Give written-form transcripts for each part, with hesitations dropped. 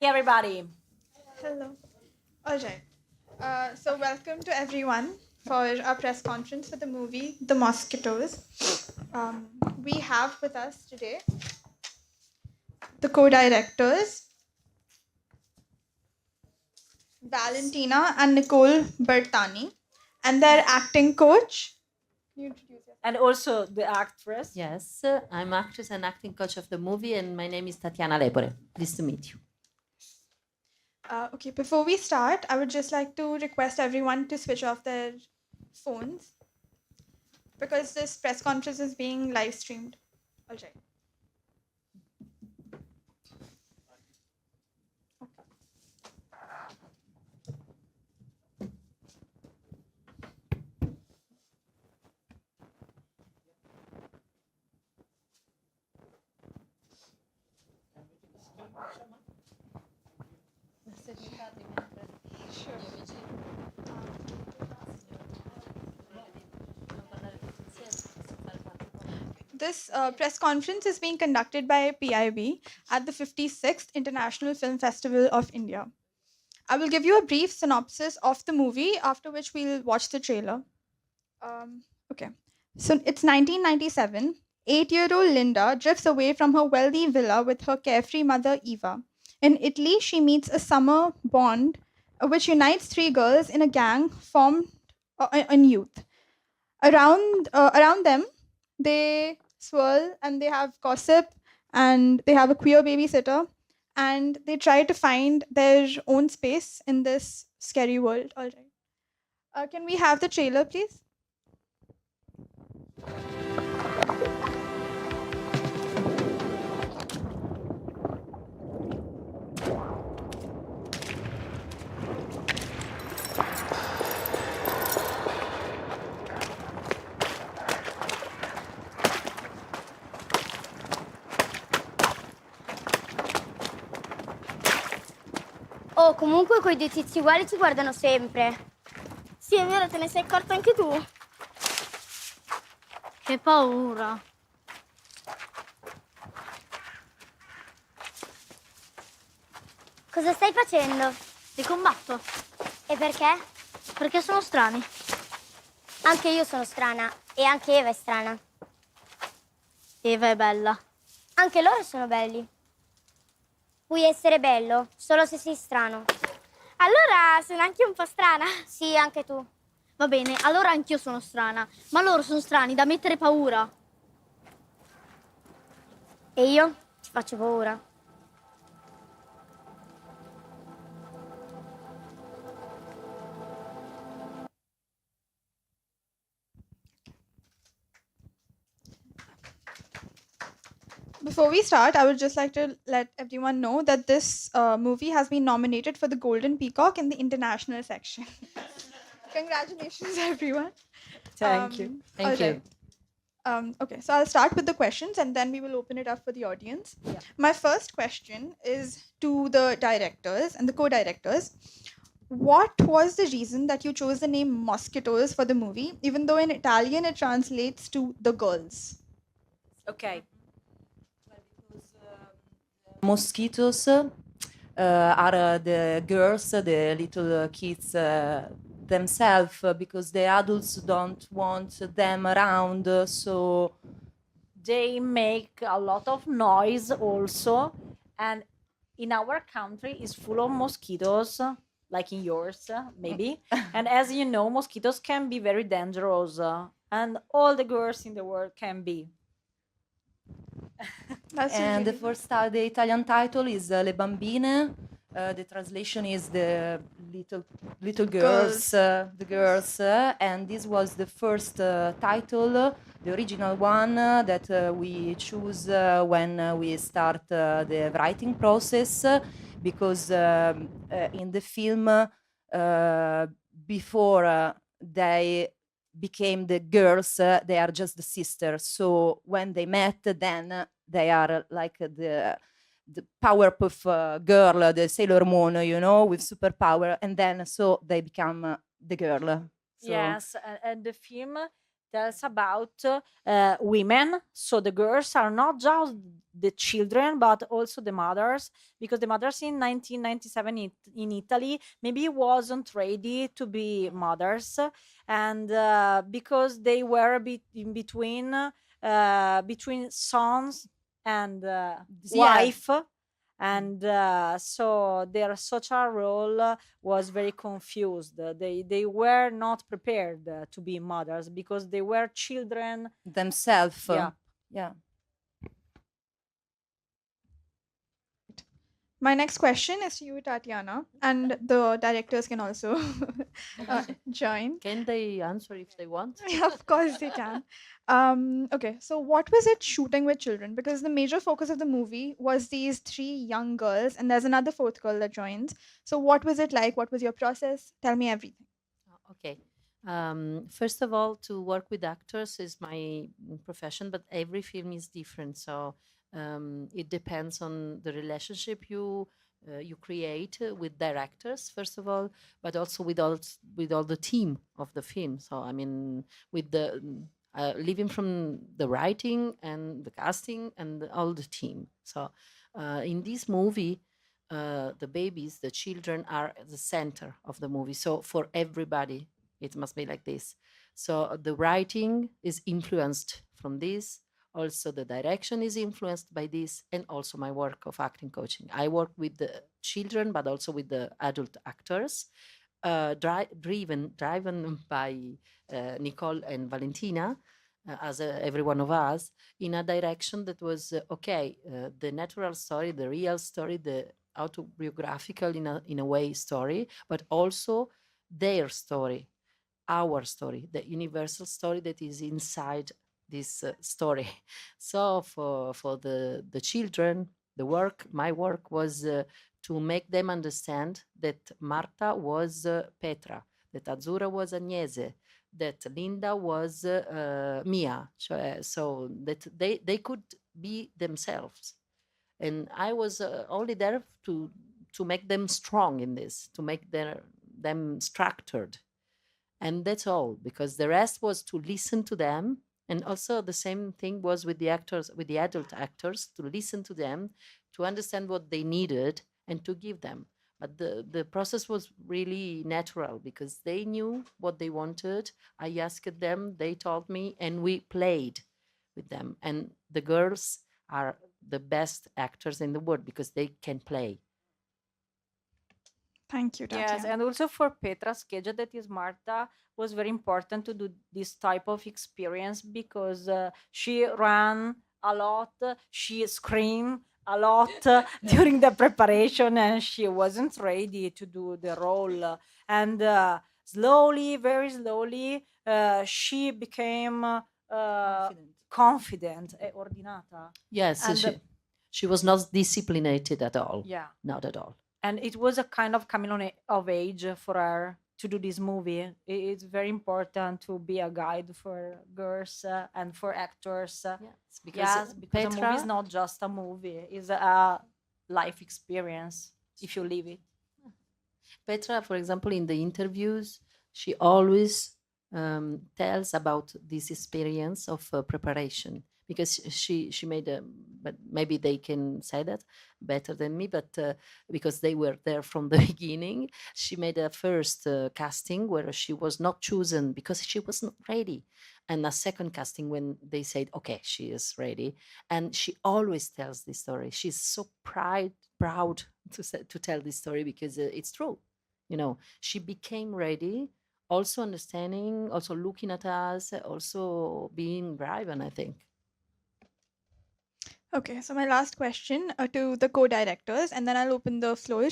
Hey everybody. Hello. All right. So, welcome to everyone for our press conference for the movie The Mosquitoes. We have with us today the co directors, Valentina and Nicole Bertani, and their acting coach. Can you introduce yourself? And also the actress. Yes, I'm actress and acting coach of the movie, and my name is Tatiana Lepore. Pleased to meet you. Okay, before we start, I would just like to request everyone to switch off their phones because this press conference is being live streamed. All right. Sure. This press conference is being conducted by PIB at the 56th International Film Festival of India. I will give you a brief synopsis of the movie, after which we'll watch the trailer. Okay. So it's 1997. 8-year-old Linda drifts away from her wealthy villa with her carefree mother, Eva. In Italy, she meets a summer bond which unites three girls in a gang formed in youth. Around them, they swirl and they have gossip and they have a queer babysitter and they try to find their own space in this scary world. All right. Can we have the trailer, please? Oh, comunque quei due tizi uguali ci guardano sempre. Sì, è vero, te ne sei accorto anche tu? Che paura. Cosa stai facendo? Li combatto. E perché? Perché sono strani. Anche io sono strana e anche Eva è strana. Eva è bella. Anche loro sono belli. Puoi essere bello solo se sei strano. Allora sono anche un po' strana. Sì, anche tu. Va bene, allora anch'io sono strana. Ma loro sono strani da mettere paura. E io ti faccio paura. Before we start, I would just like to let everyone know that this movie has been nominated for the Golden Peacock in the international section. Congratulations, everyone. Thank you. Thank you. alright. Okay, so I'll start with the questions and then we will open it up for the audience. Yeah. My first question is to the directors and the co directors. What was the reason that you chose the name Mosquitoes for the movie, even though in Italian it translates to the girls? Okay. Mosquitoes are the girls, the little kids themselves, because the adults don't want them around. So They make a lot of noise also, and in our country is full of mosquitoes, like in yours, maybe. And as you know, mosquitoes can be very dangerous, and all the girls in the world can be. That's and the really the Italian title is Le Bambine. The translation is the little girls, the girls, and this was the first title, the original one that we choose when we start the writing process, because in the film before they became the girls, they are just the sisters. So when they met, then they are like the Powerpuff Girl, the Sailor Moon, with superpower, and then so they become the girl. So Yes, and the film tells about women. So the girls are not just the children, but also the mothers, because the mothers in 1997 in Italy maybe wasn't ready to be mothers, and because they were a bit in between sons and wife, and so their social role was very confused. They were not prepared to be mothers because they were children. themselves. Yeah. Yeah. My next question is to you, Tatiana, and the directors can also join. Can they answer if they want? Of course they can. Okay, so what was it shooting with children? Because the major focus of the movie was these three young girls, and there's another fourth girl that joins. So what was it like? What was your process? Tell me everything. Okay. First of all, to work with actors is my profession, but every film is different. So it depends on the relationship you create with directors, first of all, but also with all the team of the film. So I mean, with the living from the writing and the casting and all the team. So in this movie, the babies, the children are at the center of the movie. So for everybody, it must be like this. So the writing is influenced from this. Also, the direction is influenced by this, and also my work of acting coaching. I work with the children, but also with the adult actors, driven by Nicole and Valentina, as every one of us, in a direction that was the natural story, the real story, the autobiographical in a way story, but also their story, our story, the universal story that is inside this story. So for the children, my work was to make them understand that Marta was Petra, that Azzurra was Agnese, that Linda was Mia, so that they could be themselves. And I was only there to make them strong in this, to make them structured, and that's all, because the rest was to listen to them. And also the same thing was with the actors, with the adult actors, to listen to them, to understand what they needed and to give them. But the process was really natural because they knew what they wanted. I asked them, they told me, and we played with them. And the girls are the best actors in the world because they can play. Thank you, Tatiana. Yes, and also for Petra's schedule, that is Marta, was very important to do this type of experience because she ran a lot, she screamed a lot during the preparation, and she wasn't ready to do the role. And slowly, very slowly, she became confident, ordinata. Yes, And she was not disciplined at all. yeah, Not at all. and it was a kind of coming of age for her to do this movie. It's very important to be a guide for girls and for actors. Yes, because because a movie is not just a movie; it's a life experience if you live it. Petra, for example, in the interviews, she always tells about this experience of preparation, because she made a, but maybe they can say that better than me, but because they were there from the beginning. She made a first casting where she was not chosen because she was not ready, and a second casting when they said, okay, she is ready. And she always tells this story. She's so proud to tell this story because it's true. She became ready, also understanding, also looking at us, also being brave, and I think. Okay, so my last question to the co-directors, and then I'll open the floor.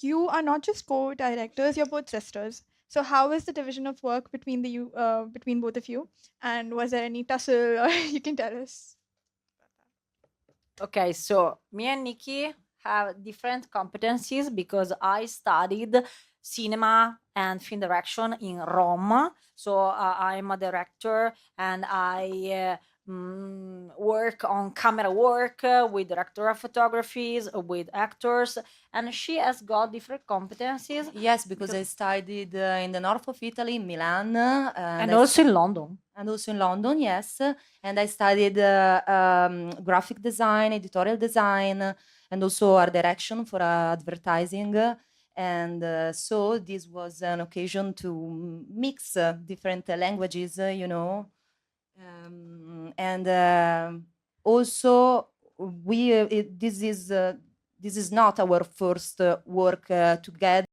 You are not just co-directors; you're both sisters. So how is the division of work between between both of you? And was there any tussle, or you can tell us? Okay, so me and Nikki have different competencies because I studied cinema and film direction in Rome. So I'm a director, and I work on camera work with directorial photographies, with actors, and she has got different competencies. Yes, because I studied in the north of Italy, in Milan, And also in London. and also in London, yes. And I studied graphic design, editorial design, and also art direction for advertising. And so this was an occasion to mix different languages, you know. And also, this is not our first work together.